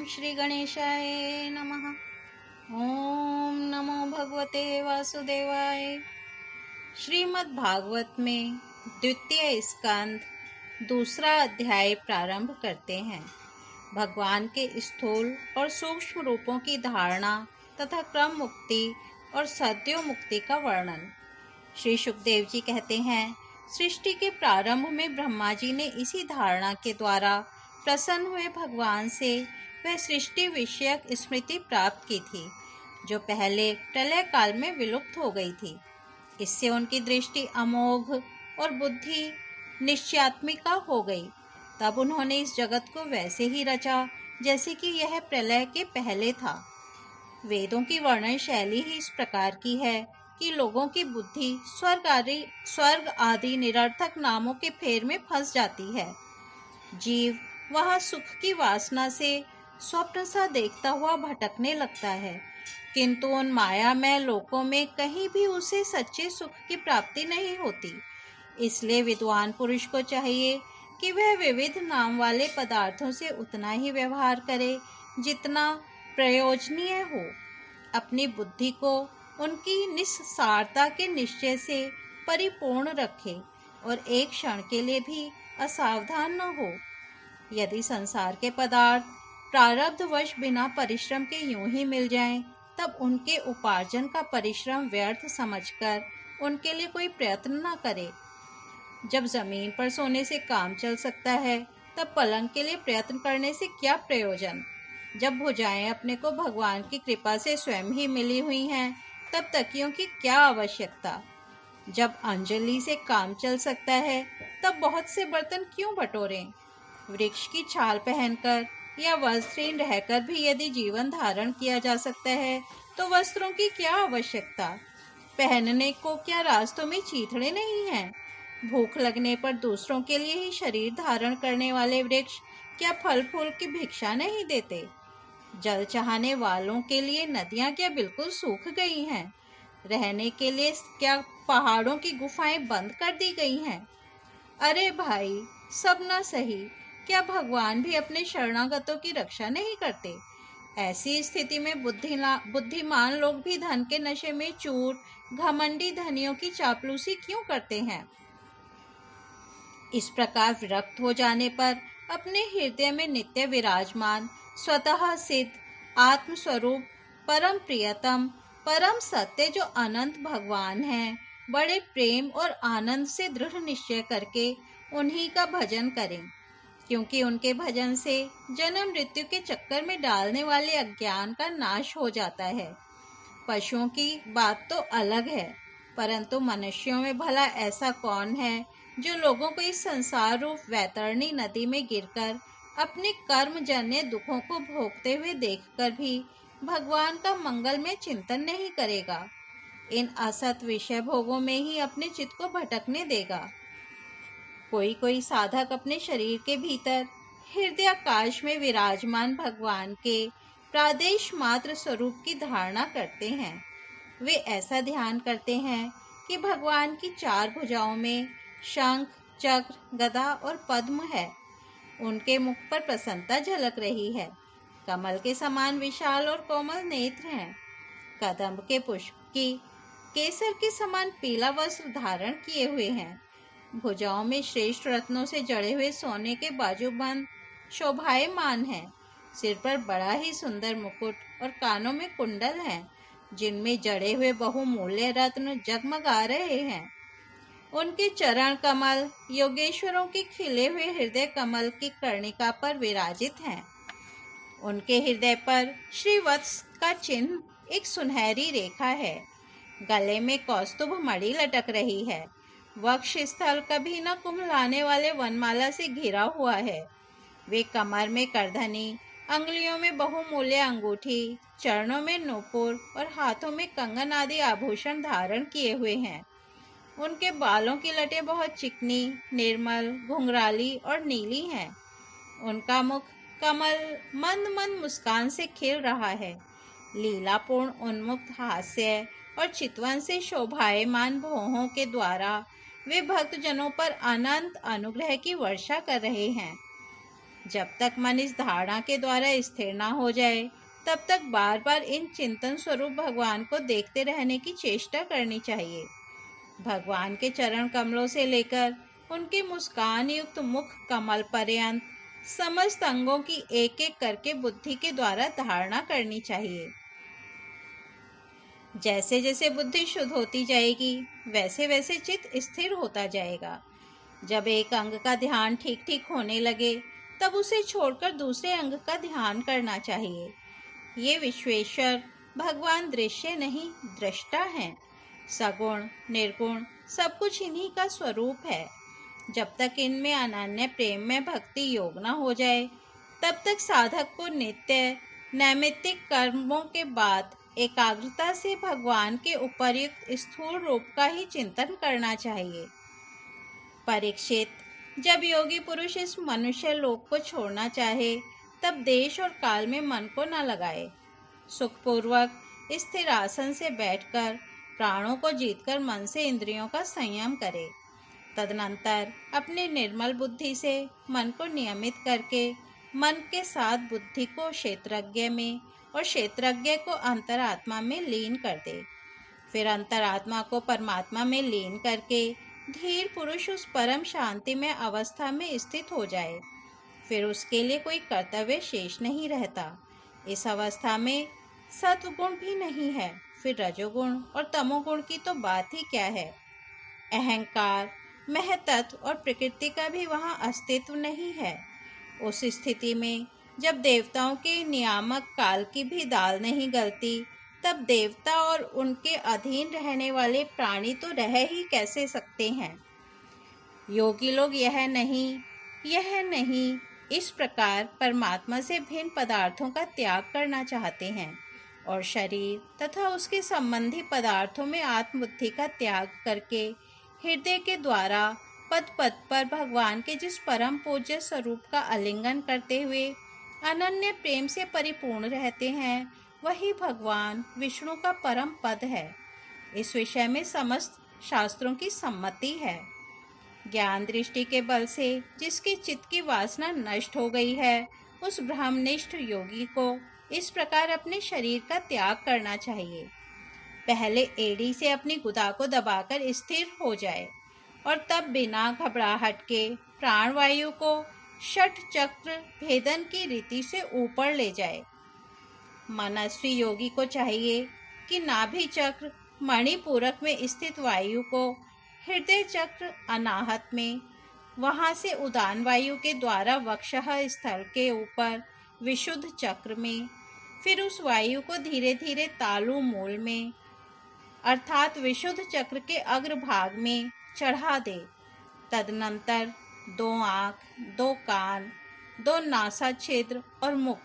श्री गणेशाय नमः। ओम नमो भगवते वासुदेवाय। श्रीमद् भागवत में द्वितीय स्कंद दूसरा अध्याय प्रारंभ करते हैं। भगवान के स्थूल और सूक्ष्म रूपों की धारणा तथा क्रम मुक्ति और सद्यो मुक्ति का वर्णन। श्री सुखदेव जी कहते हैं, सृष्टि के प्रारंभ में ब्रह्मा जी ने इसी धारणा के द्वारा प्रसन्न हुए भगवान से वह सृष्टि विषयक स्मृति प्राप्त की थी, जो पहले प्रलय काल में विलुप्त हो गई थी। इससे उनकी दृष्टि अमोघ और बुद्धि निश्चयात्मिका हो गई। तब उन्होंने इस जगत को वैसे ही रचा जैसे कि यह प्रलय के पहले था। वेदों की वर्णन शैली ही इस प्रकार की है कि लोगों की बुद्धि स्वर्ग आदि निरर्थक नामों के फेर में फंस जाती है। जीव वहाँ सुख की वासना से स्वप्न सा देखता हुआ भटकने लगता है, किंतु उन मायामय लोकों में कहीं भी उसे सच्चे सुख की प्राप्ति नहीं होती। इसलिए विद्वान पुरुष को चाहिए कि वह विविध नाम वाले पदार्थों से उतना ही व्यवहार करे जितना प्रयोजनीय हो। अपनी बुद्धि को उनकी निस्सारता के निश्चय से परिपूर्ण रखे और एक क्षण के लिए भी असावधान न हो। यदि संसार के पदार्थ प्रारब्धवश बिना परिश्रम के यूं ही मिल जाएं, तब उनके उपार्जन का परिश्रम व्यर्थ समझकर उनके लिए कोई प्रयत्न न करे। जब जमीन पर सोने से काम चल सकता है, तब पलंग के लिए प्रयत्न करने से क्या प्रयोजन। जब भुजाएं अपने को भगवान की कृपा से स्वयं ही मिली हुई हैं, तब तकियों की क्या आवश्यकता। जब अंजलि से काम चल सकता है, तब बहुत से बर्तन क्यों बटोरें। वृक्ष की छाल पहनकर या वस्त्रहीन रहकर भी यदि जीवन धारण किया जा सकता है, तो वस्त्रों की क्या आवश्यकता। पहनने को क्या रास्तों में चीथड़े नहीं हैं। भूख लगने पर दूसरों के लिए ही शरीर धारण करने वाले वृक्ष क्या फल फूल की भिक्षा नहीं देते। जल चाहने वालों के लिए नदियां क्या बिल्कुल सूख गई हैं। रहने के लिए क्या पहाड़ों की गुफाएं बंद कर दी गई हैं। अरे भाई, सब न सही, क्या भगवान भी अपने शरणागतों की रक्षा नहीं करते। ऐसी स्थिति में बुद्धिमान लोग भी धन के नशे में चूर घमंडी धनियों की चापलूसी क्यों करते हैं। इस प्रकार विरक्त हो जाने पर अपने हृदय में नित्य विराजमान स्वतः सिद्ध आत्मस्वरूप परम प्रियतम परम सत्य जो अनंत भगवान हैं, बड़े प्रेम और आनंद से दृढ़ निश्चय करके उन्हीं का भजन करें, क्योंकि उनके भजन से जन्म मृत्यु के चक्कर में डालने वाले अज्ञान का नाश हो जाता है। पशुओं की बात तो अलग है, परंतु मनुष्यों में भला ऐसा कौन है जो लोगों को इस संसार रूप वैतरणी नदी में गिरकर अपने कर्मजन्य दुखों को भोगते हुए देखकर भी भगवान का मंगल में चिंतन नहीं करेगा। इन असत विषय भोगों में ही अपने चित्त को भटकने देगा। कोई कोई साधक अपने शरीर के भीतर हृदयाकाश में विराजमान भगवान के प्रादेश मात्र स्वरूप की धारणा करते हैं। वे ऐसा ध्यान करते हैं कि भगवान की चार भुजाओं में शंख, चक्र, गदा और पद्म है। उनके मुख पर प्रसन्नता झलक रही है। कमल के समान विशाल और कोमल नेत्र हैं। कदम्ब के पुष्प की केसर के समान पीला वस्त्र धारण किए हुए हैं। भुजाओं में श्रेष्ठ रत्नों से जड़े हुए सोने के बाजूबंद शोभायमान हैं। सिर पर बड़ा ही सुंदर मुकुट और कानों में कुंडल हैं, जिनमें जड़े हुए बहुमूल्य रत्न जगमगा रहे हैं। उनके चरण कमल योगेश्वरों के खिले हुए हृदय कमल की कर्णिका पर विराजित हैं। उनके हृदय पर श्रीवत्स का चिन्ह एक सुनहरी रेखा है। गले में कौस्तुभ मणि लटक रही है। वक्ष स्थल कभी न कुम्हलाने वाले वनमाला से घिरा हुआ है। वे कमर में करधनी, अंगुलियों में बहुमूल्य अंगूठी, चरणों में नूपुर और हाथों में कंगन आदि आभूषण धारण किए हुए हैं। उनके बालों की लटें बहुत चिकनी, निर्मल, घुंघराली और नीली हैं। उनका मुख कमल मंद मंद मुस्कान से खिल रहा है। लीलापूर्ण उन्मुक्त हास्य और चितवन से शोभायमान भौहों के द्वारा वे भक्तजनों पर अनंत अनुग्रह की वर्षा कर रहे हैं। जब तक मन इस धारणा के द्वारा स्थिर ना हो जाए, तब तक बार बार इन चिंतन स्वरूप भगवान को देखते रहने की चेष्टा करनी चाहिए। भगवान के चरण कमलों से लेकर उनके मुस्कान युक्त मुख कमल पर्यंत समस्त अंगों की एक एक करके बुद्धि के द्वारा धारणा करनी चाहिए। जैसे जैसे बुद्धि शुद्ध होती जाएगी, वैसे वैसे चित्त स्थिर होता जाएगा। जब एक अंग का ध्यान ठीक ठीक होने लगे, तब उसे छोड़कर दूसरे अंग का ध्यान करना चाहिए। ये विश्वेश्वर भगवान दृश्य नहीं, दृष्टा हैं। सगुण निर्गुण सब कुछ इन्हीं का स्वरूप है। जब तक इनमें अनन्य प्रेम में भक्ति योग न हो जाए, तब तक साधक को नित्य नैमित्तिक कर्मों के बाद एकाग्रता से भगवान के उपर्युक्त स्थूल रूप का ही चिंतन करना चाहिए। परीक्षित, जब योगी पुरुष इस मनुष्य लोक को छोड़ना चाहे, तब देश और काल में मन को न लगाए। सुखपूर्वक स्थिर आसन से बैठकर प्राणों को जीतकर मन से इंद्रियों का संयम करे। तदनंतर अपने निर्मल बुद्धि से मन को नियमित करके मन के साथ बुद्धि को क्षेत्रज्ञ में और क्षेत्रज्ञ को अंतरात्मा में लीन कर दे। फिर अंतरात्मा को परमात्मा में लीन करके धीर पुरुष उस परम शांति में अवस्था में स्थित हो जाए। फिर उसके लिए कोई कर्तव्य शेष नहीं रहता। इस अवस्था में सत्वगुण भी नहीं है, फिर रजोगुण और तमोगुण की तो बात ही क्या है। अहंकार, महतत्व और प्रकृति का भी वहाँ अस्तित्व नहीं है। उस स्थिति में जब देवताओं के नियामक काल की भी दाल नहीं गलती, तब देवता और उनके अधीन रहने वाले प्राणी तो रह ही कैसे सकते हैं। योगी लोग यह नहीं इस प्रकार परमात्मा से भिन्न पदार्थों का त्याग करना चाहते हैं और शरीर तथा उसके संबंधी पदार्थों में आत्मबुद्धि का त्याग करके हृदय के द्वारा पद पद पर भगवान के जिस परम पूज्य स्वरूप का आलिंगन करते हुए अनन्य प्रेम से परिपूर्ण रहते हैं, वही भगवान विष्णु का परम पद है। इस विषय में समस्त शास्त्रों की सम्मति है। ज्ञान दृष्टि के बल से जिसकी चित्त की वासना नष्ट हो गई है, उस ब्रह्मनिष्ठ योगी को इस प्रकार अपने शरीर का त्याग करना चाहिए। पहले एड़ी से अपनी गुदा को दबाकर स्थिर हो जाए और तब बिना घबराहट के प्राणवायु को षट चक्र भेदन की रीति से ऊपर ले जाए। मनस्वी योगी को चाहिए कि नाभि चक्र मणिपूरक में स्थित वायु को हृदय चक्र अनाहत में, वहां से उदान वायु के द्वारा वक्षः स्थल के ऊपर विशुद्ध चक्र में, फिर उस वायु को धीरे धीरे तालु मूल में अर्थात विशुद्ध चक्र के अग्रभाग में चढ़ा दे। तदनंतर 2 आँख, 2 कान, 2 नासा छिद्र और मुख,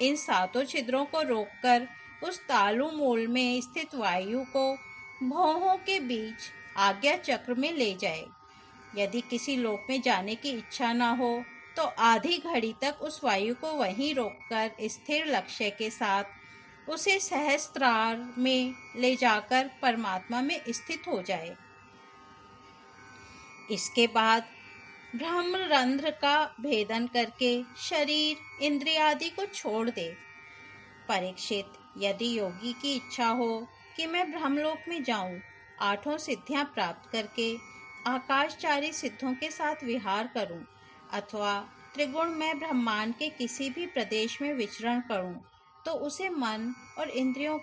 इन 7 छिद्रों को रोककर उस तालु मूल में स्थित वायु को भौहों के बीच आज्ञा चक्र में ले जाए। यदि किसी लोक में जाने की इच्छा न हो, तो आधी घड़ी तक उस वायु को वहीं रोककर स्थिर लक्ष्य के साथ उसे सहस्त्रार में ले जाकर परमात्मा में स्थित हो जाए। इसके बाद ब्रह्मरंध्र का भेदन करके शरीर इंद्रियादि को छोड़ दे। परीक्षित, यदि योगी की इच्छा हो कि मैं ब्रह्मलोक में जाऊं, 8 सिद्धियां प्राप्त करके आकाशचारी सिद्धों के साथ विहार करूं, अथवा त्रिगुण में ब्रह्मांड के किसी भी प्रदेश में विचरण करूं, तो उसे मन और इंद्रियों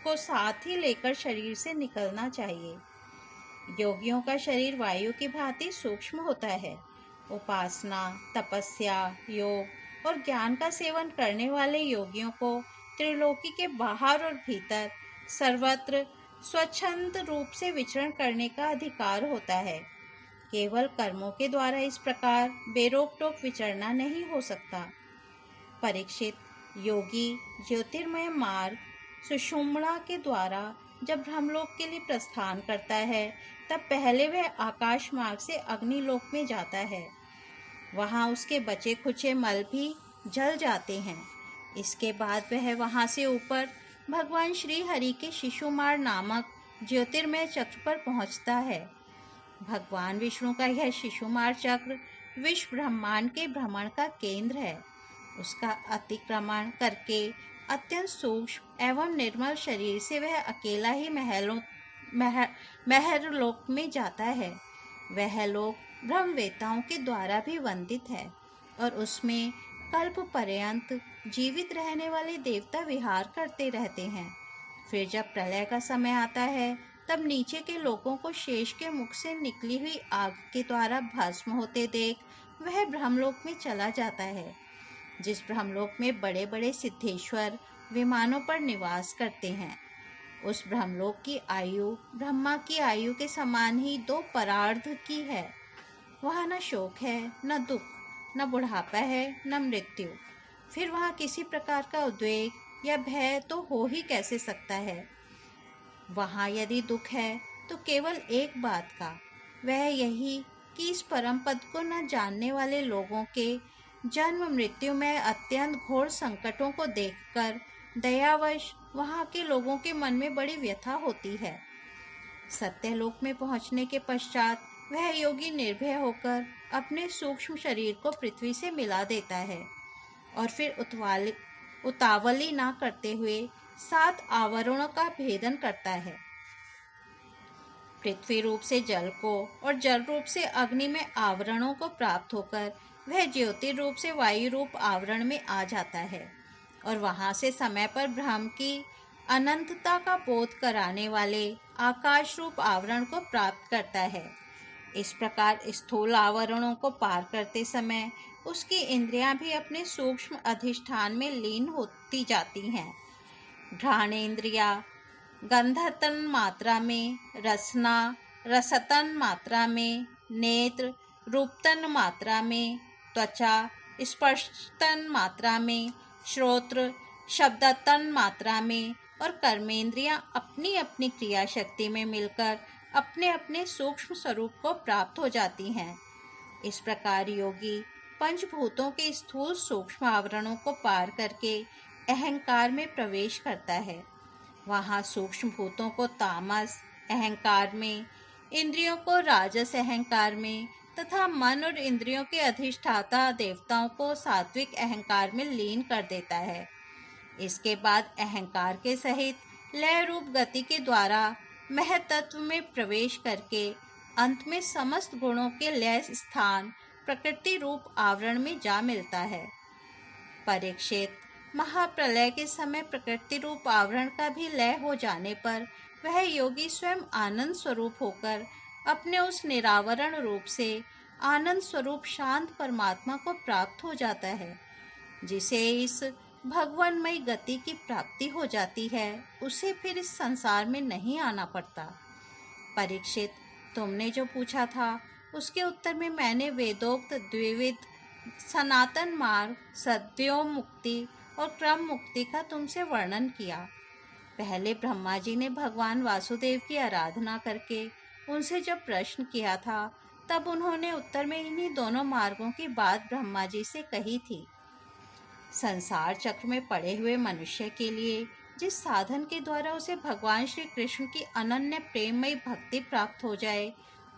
को साथ ही लेकर शरीर से निकलना चाहिए। योगियों का शरीर वायु की भांति सूक्ष्म होता है। उपासना, तपस्या, योग और ज्ञान का सेवन करने वाले योगियों को त्रिलोकी के बाहर और भीतर सर्वत्र स्वच्छंद रूप से विचरण करने का अधिकार होता है। केवल कर्मों के द्वारा इस प्रकार बेरोक टोक विचरना नहीं हो सकता। परीक्षित, योगी ज्योतिर्मय मार्ग सुषुम्ना के द्वारा जब ब्रह्मलोक के लिए प्रस्थान करता है, तब पहले वह आकाश मार्ग से अग्निलोक में जाता है। वहाँ उसके बचे खुचे मल भी जल जाते हैं। इसके बाद वह वहाँ से ऊपर भगवान श्री हरि के शिशुमार नामक ज्योतिर्मय चक्र पर पहुँचता है। भगवान विष्णु का यह शिशुमार चक्र विश्व ब्रह्मांड के भ्रमण का केंद्र है। उसका अतिक्रमण करके अत्यंत सूक्ष्म एवं निर्मल शरीर से वह अकेला ही महरलोक में जाता है। वह लोक ब्रह्मवेताओं के द्वारा भी वंदित है और उसमें कल्प पर्यंत जीवित रहने वाले देवता विहार करते रहते हैं। फिर जब प्रलय का समय आता है तब नीचे के लोगों को शेष के मुख से निकली हुई आग के द्वारा भस्म होते देख वह ब्रह्मलोक में चला जाता है। जिस ब्रह्मलोक में बड़े बड़े सिद्धेश्वर विमानों पर निवास करते हैं, उस ब्रह्मलोक की आयु ब्रह्मा की आयु के समान ही 2 परार्ध की है। वहाँ न शोक है, न दुख, न बुढ़ापा है, न मृत्यु। फिर वहाँ किसी प्रकार का उद्वेग या भय तो हो ही कैसे सकता है। वहाँ यदि दुख है तो केवल एक बात का, वह यही कि इस परम पद को न जानने वाले लोगों के जन्म मृत्यु में अत्यंत घोर संकटों को देखकर दयावश वहाँ के लोगों के मन में बड़ी व्यथा होती है। सत्यलोक में पहुँचने के पश्चात वह योगी निर्भय होकर अपने सूक्ष्म शरीर को पृथ्वी से मिला देता है और फिर उतावली ना करते हुए 7 आवरणों का भेदन करता है। पृथ्वी रूप से जल को और जल रूप से अग्नि में आवरणों को प्राप्त होकर वह ज्योति रूप से वायु रूप आवरण में आ जाता है और वहां से समय पर ब्रह्म की अनंतता का बोध कराने वाले आकाश रूप आवरण को प्राप्त करता है। इस प्रकार स्थूल आवरणों को पार करते समय उसकी इंद्रियां भी अपने सूक्ष्म अधिष्ठान में लीन होती जाती हैं। घ्राणेन्द्रिया गंधतन मात्रा में, रसना रसतन मात्रा में, नेत्र रूपतन मात्रा में, त्वचा स्पर्शतन मात्रा में, श्रोत्र शब्दतन मात्रा में और कर्मेंद्रियां अपनी अपनी क्रिया शक्ति में मिलकर अपने अपने सूक्ष्म स्वरूप को प्राप्त हो जाती हैं। इस प्रकार योगी पंचभूतों के स्थूल सूक्ष्म आवरणों को पार करके अहंकार में प्रवेश करता है। वहाँ सूक्ष्म भूतों को तामस अहंकार में, इंद्रियों को राजस अहंकार में तथा मन और इंद्रियों के अधिष्ठाता देवताओं को सात्विक अहंकार में लीन कर देता है। इसके बाद अहंकार के सहित लय रूप गति के द्वारा महतत्व में प्रवेश करके अंत में समस्त गुणों के लय स्थान प्रकृति रूप आवरण में जा मिलता है। परीक्षित, महाप्रलय के समय प्रकृति रूप आवरण का भी लय हो जाने पर वह योगी स्वयं आनंद स्वरूप होकर अपने उस निरावरण रूप से आनंद स्वरूप शांत परमात्मा को प्राप्त हो जाता है। जिसे इस भगवानमय गति की प्राप्ति हो जाती है उसे फिर इस संसार में नहीं आना पड़ता। परीक्षित, तुमने जो पूछा था उसके उत्तर में मैंने वेदोक्त द्विविध सनातन मार्ग, सद्यो मुक्ति और क्रम मुक्ति का तुमसे वर्णन किया। पहले ब्रह्मा जी ने भगवान वासुदेव की आराधना करके उनसे जब प्रश्न किया था तब उन्होंने उत्तर में इन्हीं दोनों मार्गों की बात ब्रह्मा जी से कही थी। संसार चक्र में पड़े हुए मनुष्य के लिए जिस साधन के द्वारा उसे भगवान श्री कृष्ण की अनन्य प्रेममयी भक्ति प्राप्त हो जाए,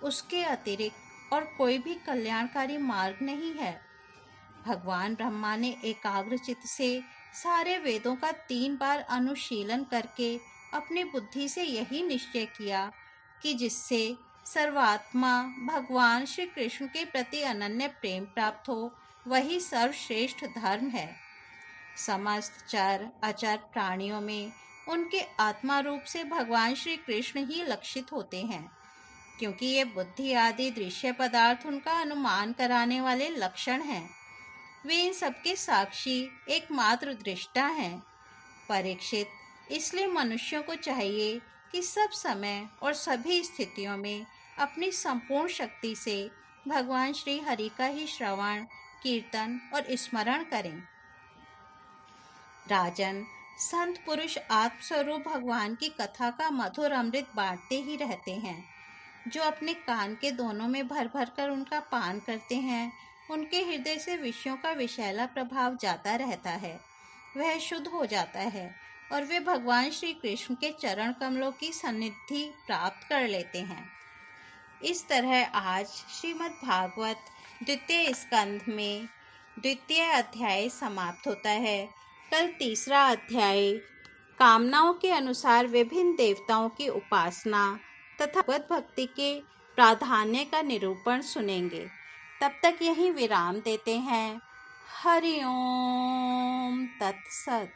उसके अतिरिक्त और कोई भी कल्याणकारी मार्ग नहीं है। भगवान ब्रह्मा ने एकाग्र चित्त से सारे वेदों का 3 बार अनुशीलन करके अपनी बुद्धि से यही निश्चय किया कि जिससे सर्वात्मा भगवान श्री कृष्ण के प्रति अनन्य प्रेम प्राप्त हो, वही सर्वश्रेष्ठ धर्म है। समस्त चर अचर प्राणियों में उनके आत्मा रूप से भगवान श्री कृष्ण ही लक्षित होते हैं, क्योंकि ये बुद्धि आदि दृश्य पदार्थ उनका अनुमान कराने वाले लक्षण हैं। वे इन सबके साक्षी एकमात्र दृष्टा हैं। परीक्षित, इसलिए मनुष्यों को चाहिए कि सब समय और सभी स्थितियों में अपनी संपूर्ण शक्ति से भगवान श्री हरि का ही श्रवण, कीर्तन और स्मरण करें। राजन, संत पुरुष आत्मस्वरूप भगवान की कथा का मधुर अमृत बांटते ही रहते हैं। जो अपने कान के दोनों में भर भर कर उनका पान करते हैं, उनके हृदय से विषयों का विषैला प्रभाव जाता रहता है, वह शुद्ध हो जाता है और वे भगवान श्री कृष्ण के चरण कमलों की सन्निधि प्राप्त कर लेते हैं। इस तरह आज श्रीमद् भागवत द्वितीय स्कंध में द्वितीय अध्याय समाप्त होता है। कल तीसरा अध्याय कामनाओं के अनुसार विभिन्न देवताओं की उपासना तथा भगवत भक्ति के प्राधान्य का निरूपण सुनेंगे। तब तक यहीं विराम देते हैं। हरि ओम तत्सत।